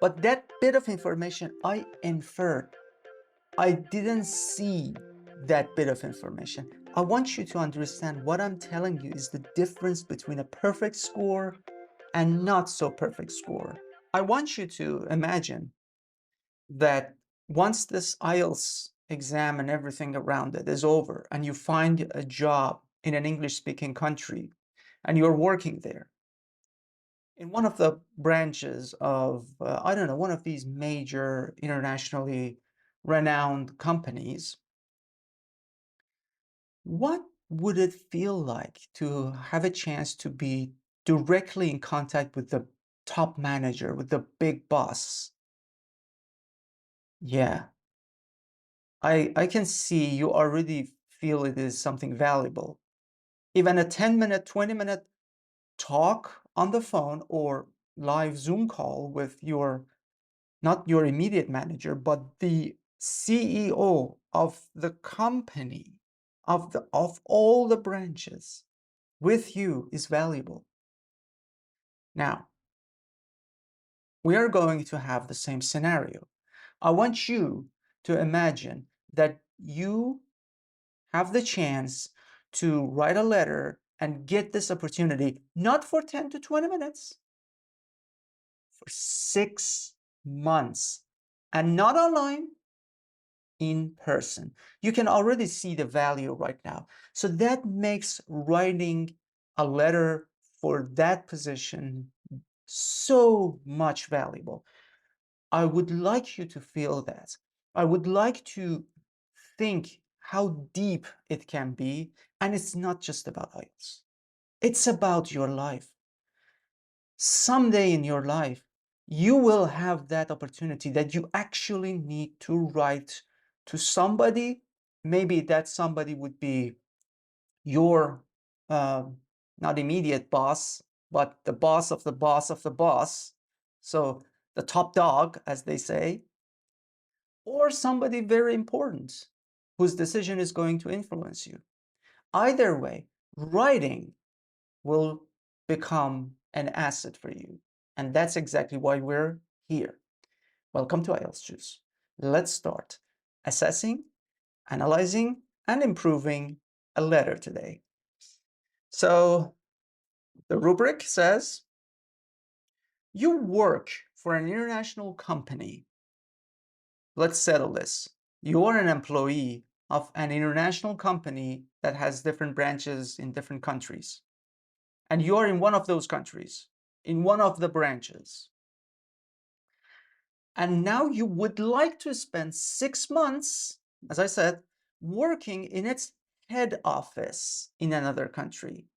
But that bit of information I inferred. I didn't see that bit of information. I want you to understand what I'm telling you is the difference between a perfect score and not so perfect score. I want you to imagine that once this IELTS exam and everything around it is over and you find a job in an English-speaking country and you're working there in one of the branches of, I don't know, one of these major internationally renowned companies, what would it feel like to have a chance to be directly in contact with the top manager, with the big boss? Yeah, I can see you already feel it is something valuable. Even a 10-minute, 20-minute talk on the phone or live Zoom call with your, not your immediate manager, but the CEO of the company, of all the branches with you is valuable. Now, we are going to have the same scenario. I want you to imagine that you have the chance to write a letter and get this opportunity, not for 10 to 20 minutes, for 6 months, and not online, in person. You can already see the value right now. So that makes writing a letter for that position so much valuable. I would like you to feel that. I would like to think how deep it can be. And it's not just about IELTS. It's about your life. Someday in your life, you will have that opportunity that you actually need to write to somebody. Maybe that somebody would be your, not immediate boss, but the boss of the boss of the boss. So the top dog, as they say, or somebody very important whose decision is going to influence you. Either way, writing will become an asset for you. And that's exactly why we're here. Welcome to IELTS Juice. Let's start assessing, analyzing, and improving a letter today. So the rubric says, you work for an international company. Let's settle this. You are an employee of an international company that has different branches in different countries. And you're in one of those countries, in one of the branches. And now you would like to spend 6 months, as I said, working in its head office in another country.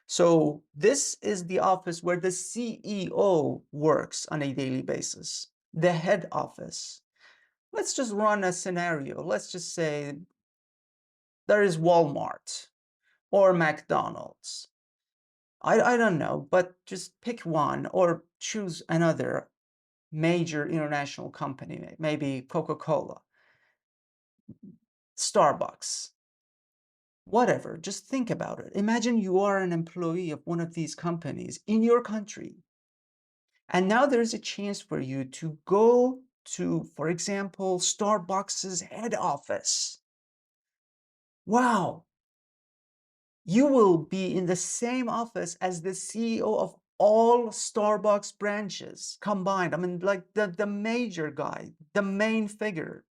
So this is the office where the CEO works on a daily basis, the head office. Let's just run a scenario. Let's just say there is Walmart or McDonald's. I don't know, but just pick one or choose another major international company, maybe Coca-Cola, Starbucks, whatever. Just think about it. Imagine you are an employee of one of these companies in your country. And now there's a chance for you to go to, for example, Starbucks's head office. Wow. You will be in the same office as the CEO of all Starbucks branches combined. I mean, like the major guy, the main figure.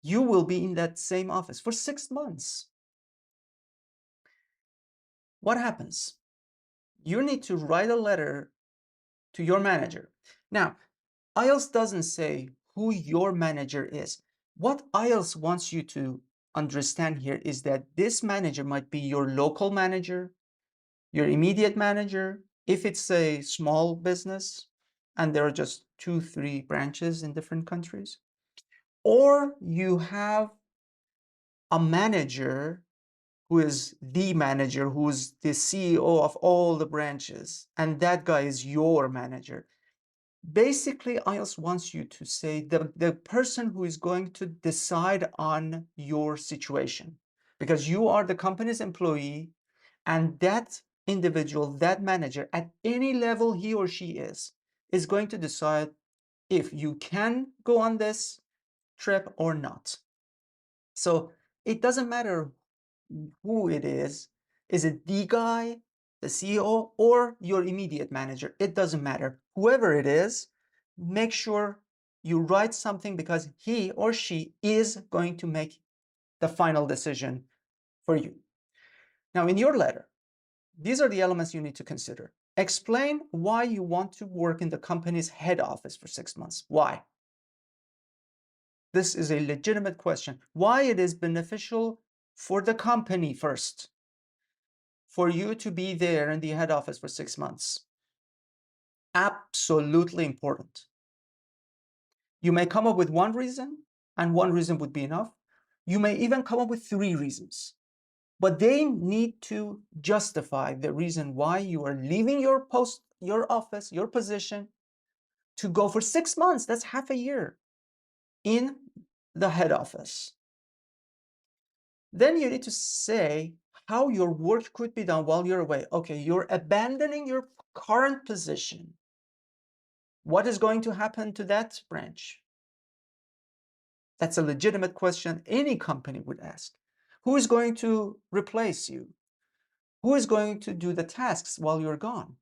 You will be in that same office for 6 months. What happens? You need to write a letter to your manager. Now, IELTS doesn't say who your manager is. What IELTS wants you to understand here is that this manager might be your local manager, your immediate manager, if it's a small business and there are just 2, 3 branches in different countries, or you have a manager who is the manager, who's the CEO of all the branches, and that guy is your manager. Basically, IELTS wants you to say the person who is going to decide on your situation, because you are the company's employee, and that individual, that manager, at any level he or she is going to decide if you can go on this trip or not. So it doesn't matter who it is. Is it the guy, the CEO, or your immediate manager? It doesn't matter. Whoever it is, make sure you write something because he or she is going to make the final decision for you. Now, in your letter, these are the elements you need to consider. Explain why you want to work in the company's head office for 6 months. Why? This is a legitimate question. Why it is beneficial for the company first, for you to be there in the head office for 6 months. Absolutely important. You may come up with one reason, and one reason would be enough. You may even come up with 3 reasons, but they need to justify the reason why you are leaving your post, your office, your position to go for 6 months. That's half a year in the head office. Then you need to say how your work could be done while you're away. Okay, you're abandoning your current position. What is going to happen to that branch? That's a legitimate question any company would ask. Who is going to replace you? Who is going to do the tasks while you're gone?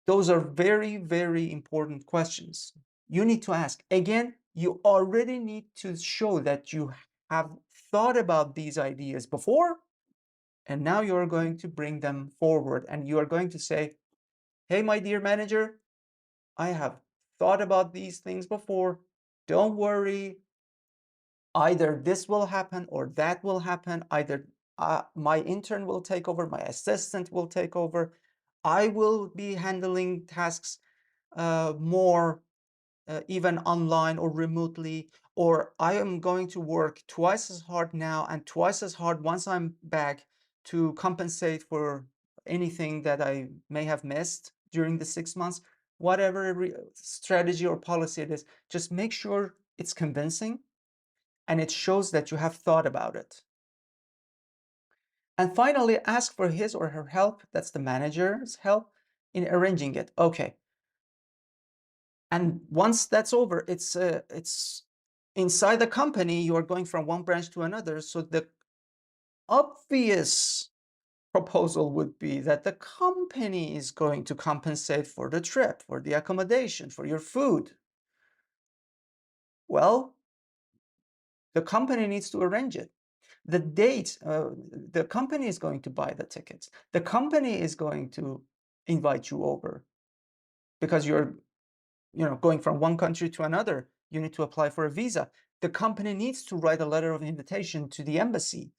Those are very, very important questions. You need to ask. Again, you already need to show that you have thought about these ideas before, and now you're going to bring them forward, and you are going to say, hey, my dear manager, I have thought about these things before. Don't worry. Either this will happen or that will happen. Either my intern will take over, my assistant will take over. I will be handling tasks more even online or remotely, or I am going to work twice as hard now and twice as hard once I'm back to compensate for anything that I may have missed during the 6 months. Whatever strategy or policy it is, just make sure it's convincing and it shows that you have thought about it. And finally, ask for his or her help, that's the manager's help, in arranging it. Okay. And once that's over, it's inside the company, you are going from one branch to another. So the obvious proposal would be that the company is going to compensate for the trip, for the accommodation, for your food. Well, the company needs to arrange it. The date, the company is going to buy the tickets. The company is going to invite you over because you're going from one country to another. You need to apply for a visa. The company needs to write a letter of invitation to the embassy.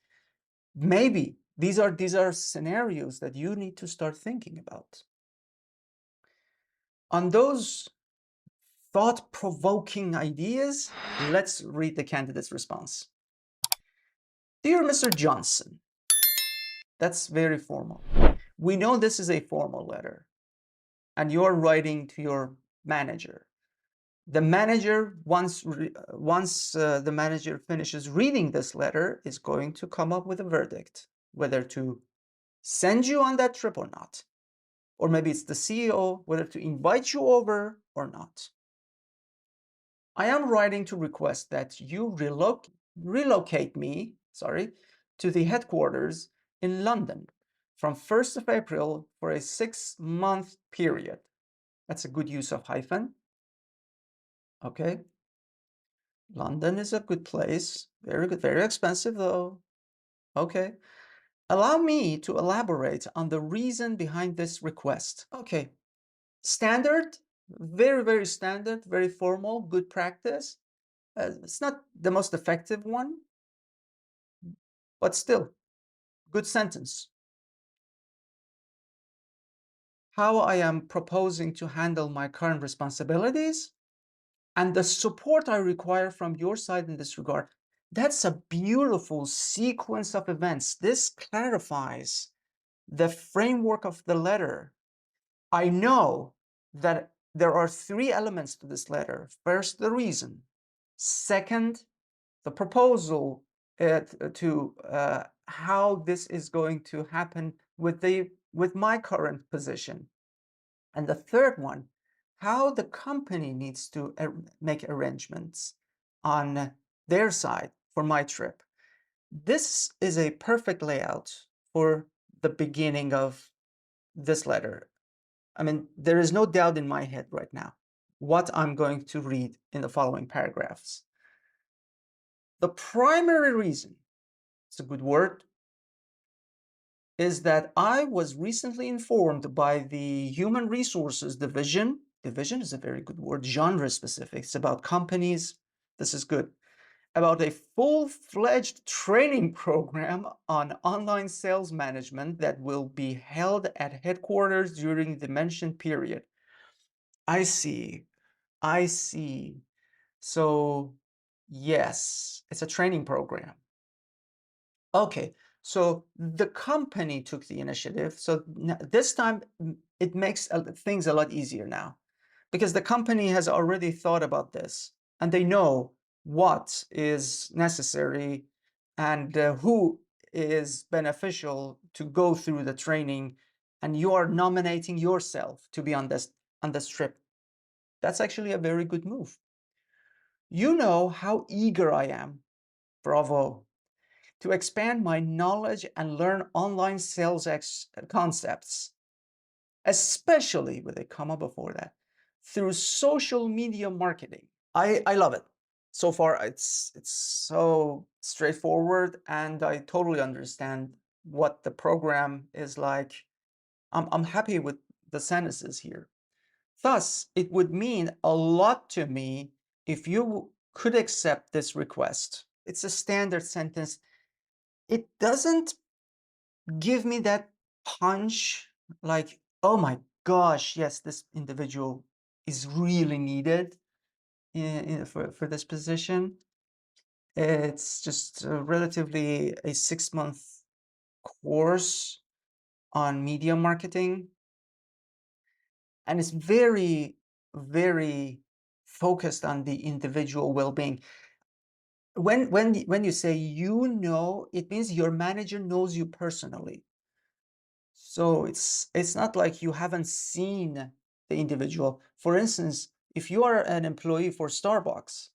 Maybe these are scenarios that you need to start thinking about. On those thought-provoking ideas, let's read the candidate's response. Dear Mr. Johnson, that's very formal. We know this is a formal letter, and you're writing to your manager. The manager, once the manager finishes reading this letter, is going to come up with a verdict, whether to send you on that trip or not. Or maybe it's the CEO, whether to invite you over or not. I am writing to request that you relocate me, to the headquarters in London from 1st of April for a 6-month period. That's a good use of hyphen. Okay. London is a good place. Very good, very expensive though. Okay. Allow me to elaborate on the reason behind this request. Okay. Standard, very, very standard, very formal, good practice. It's not the most effective one, but still, good sentence. How I am proposing to handle my current responsibilities and the support I require from your side in this regard. That's a beautiful sequence of events. This clarifies the framework of the letter. I know that there are 3 elements to this letter. First, the reason. Second, the proposal to how this is going to happen with my current position. And the third one, how the company needs to make arrangements on their side for my trip. This is a perfect layout for the beginning of this letter. I mean, there is no doubt in my head right now what I'm going to read in the following paragraphs. The primary reason, it's a good word, is that I was recently informed by the Human Resources Division. Division is a very good word, genre specific. It's about companies. This is good. About a full-fledged training program on online sales management that will be held at headquarters during the mentioned period. I see. I see. So, yes, it's a training program. Okay, so the company took the initiative. So this time it makes things a lot easier now because the company has already thought about this and they know what is necessary and who is beneficial to go through the training, and you are nominating yourself to be on this trip. That's actually a very good move. You know how eager I am, bravo, to expand my knowledge and learn online sales concepts, especially with a comma before that, through social media marketing. I love it. So far, it's so straightforward, and I totally understand what the program is like. I'm happy with the sentences here. Thus, it would mean a lot to me if you could accept this request. It's a standard sentence. It doesn't give me that punch like, oh my gosh, yes, this individual is really needed for this position. It's just relatively a 6-month course on media marketing, and it's very, very focused on the individual well-being. When you say you know, it means your manager knows you personally. So it's not like you haven't seen the individual. For instance, if you are an employee for Starbucks,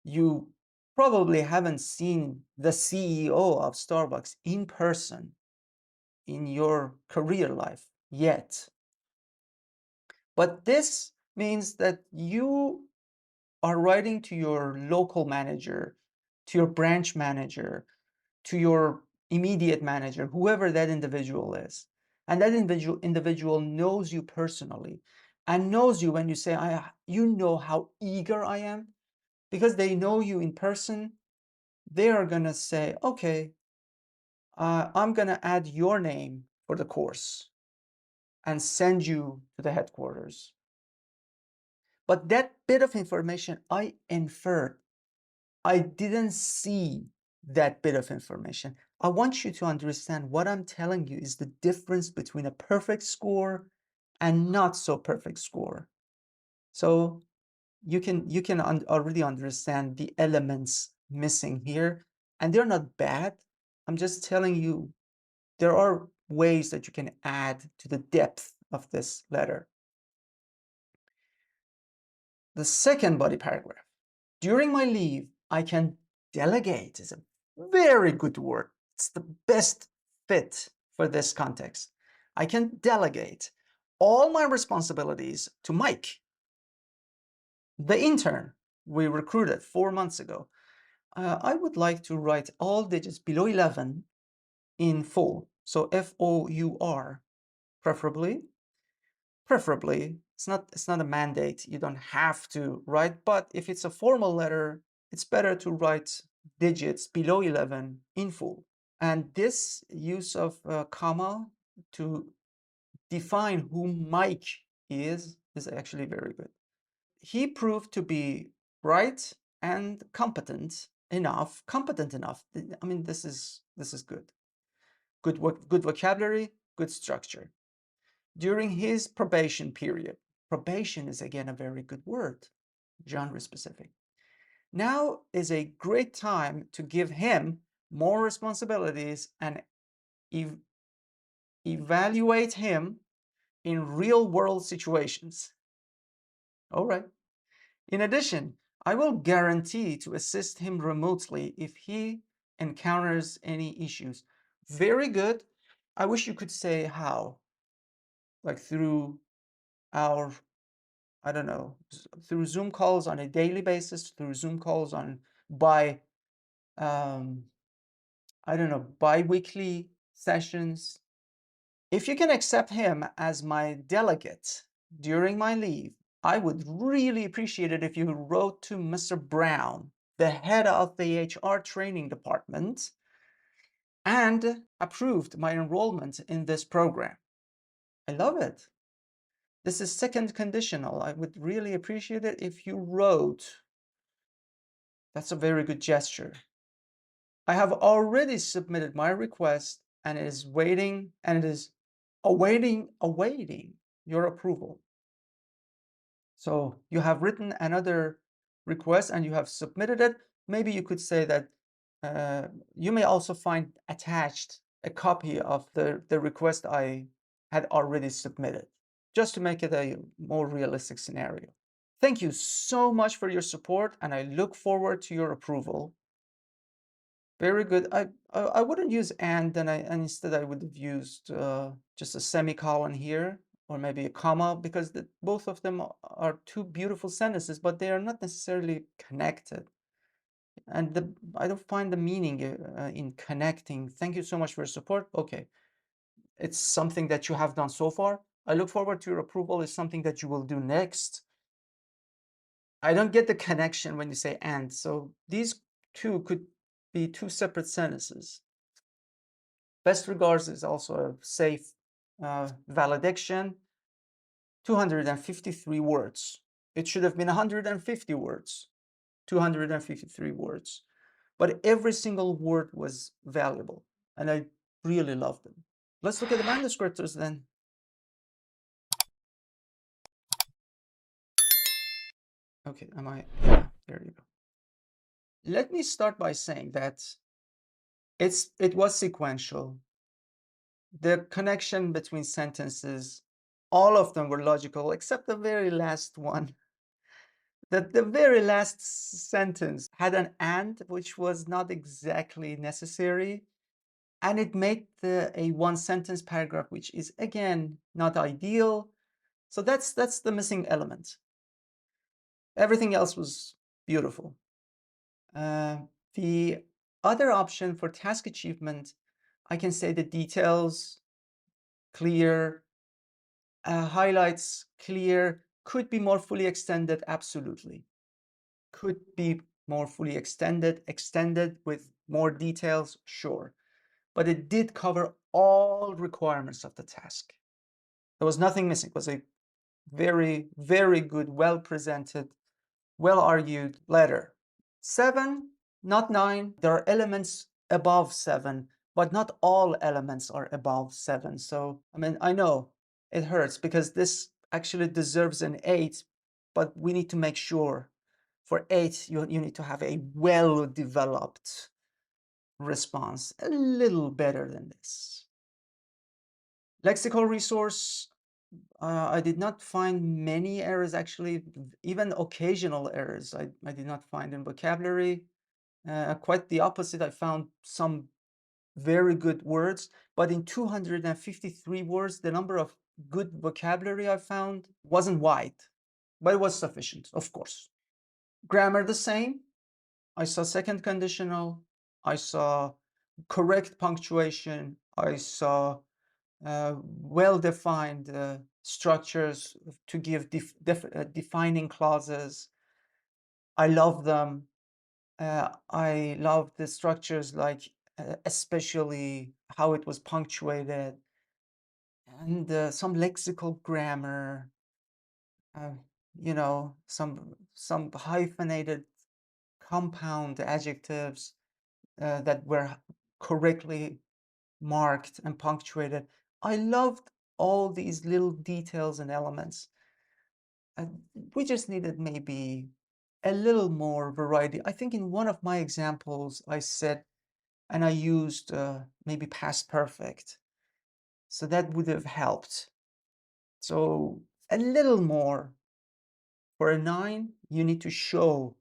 you probably haven't seen the CEO of Starbucks in person in your career life yet. But this means that you are writing to your local manager, to your branch manager, to your immediate manager, whoever that individual is. And that individual knows you personally and knows you when you say, you know how eager I am, because they know you in person. They are going to say, okay, I'm going to add your name for the course and send you to the headquarters. But that bit of information I inferred. I didn't see that bit of information. I want you to understand what I'm telling you is the difference between a perfect score and not so perfect score. So you can already understand the elements missing here, and they're not bad. I'm just telling you there are ways that you can add to the depth of this letter. The second body paragraph. During my leave, I can delegate is a very good word. It's the best fit for this context. I can delegate all my responsibilities to Mike, the intern we recruited 4 months ago. I would like to write all digits below 11 in full. So FOUR, preferably. Preferably, it's not a mandate. You don't have to write, but if it's a formal letter, it's better to write digits below 11 in full. And this use of a comma to define who Mike is actually very good. He proved to be bright and competent enough. I mean, this is good. Good vocabulary, good structure. During his probation period. Probation is again a very good word, genre specific. Now is a great time to give him more responsibilities and evaluate him in real world situations. All right. In addition, I will guarantee to assist him remotely if he encounters any issues. Very good. I wish you could say how, like through our, I don't know, through Zoom calls on a daily basis, through Zoom calls on by, um, I don't know, bi-weekly sessions. If you can accept him as my delegate during my leave, I would really appreciate it if you wrote to Mr. Brown, the head of the HR training department, and approved my enrollment in this program. I love it. This is second conditional. I would really appreciate it if you wrote. That's a very good gesture. I have already submitted my request and it is waiting and it is awaiting your approval. So you have written another request and you have submitted it. Maybe you could say that you may also find attached a copy of the request I had already submitted, just to make it a more realistic scenario. Thank you so much for your support, and I look forward to your approval. Very good. I wouldn't use and, and instead I would have used just a semicolon here, or maybe a comma, because both of them are two beautiful sentences, but they are not necessarily connected. And I don't find the meaning in connecting. Thank you so much for your support. Okay, it's something that you have done so far. I look forward to your approval is something that you will do next. I don't get the connection when you say and, so these two could be two separate sentences. Best regards is also a safe valediction. 253 words. It should have been 150 words. 253 words. But every single word was valuable, and I really loved them. Let's look at the manuscripts then. Okay, yeah, there you go. Let me start by saying that it was sequential. The connection between sentences, all of them were logical, except the very last one. The very last sentence had an and, which was not exactly necessary. And it made a one sentence paragraph, which is again not ideal. So that's the missing element. Everything else was beautiful. The other option for task achievement, I can say the details, clear, highlights, clear, could be more fully extended, absolutely. Could be more fully extended with more details, sure. But it did cover all requirements of the task. There was nothing missing. It was a very, very good, well-presented, well-argued letter. 7, not 9. There are elements above 7, but not all elements are above 7. So, I mean, I know it hurts because this actually deserves an 8, but we need to make sure for 8, you need to have a well-developed response, a little better than this. Lexical resource, I did not find many errors, actually, even occasional errors I did not find in vocabulary. Quite the opposite, I found some very good words, but in 253 words, the number of good vocabulary I found wasn't wide, but it was sufficient, of course. Grammar the same. I saw second conditional. I saw correct punctuation. I saw well-defined structures to give defining clauses. I love them. I love the structures, like especially how it was punctuated, and some lexical grammar. You know, some hyphenated compound adjectives that were correctly marked and punctuated. I loved all these little details and elements. We just needed maybe a little more variety. I think in one of my examples, I said, and I used maybe past perfect. So that would have helped. So a little more For a 9, you need to show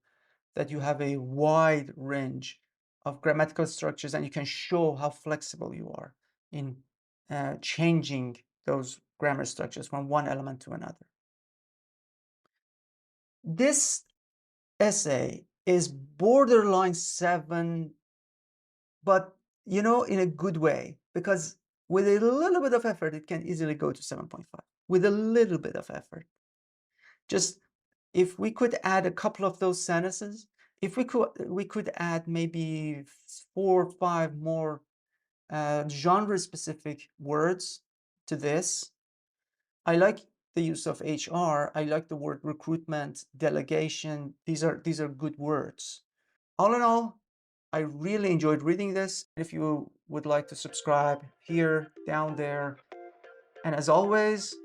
that you have a wide range of grammatical structures and you can show how flexible you are in changing those grammar structures from one element to another. This essay is borderline 7, but in a good way, because with a little bit of effort, it can easily go to 7.5. With a little bit of effort. Just if we could add a couple of those sentences, if we could add maybe 4 or 5 more genre-specific words to this. I like the use of HR. I like the word recruitment, delegation. These are good words. All in all, I really enjoyed reading this. If you would like to subscribe here, down there, and as always,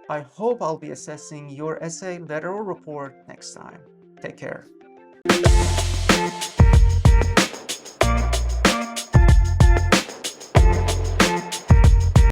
I hope I'll be assessing your essay, letter, or report next time. Take care.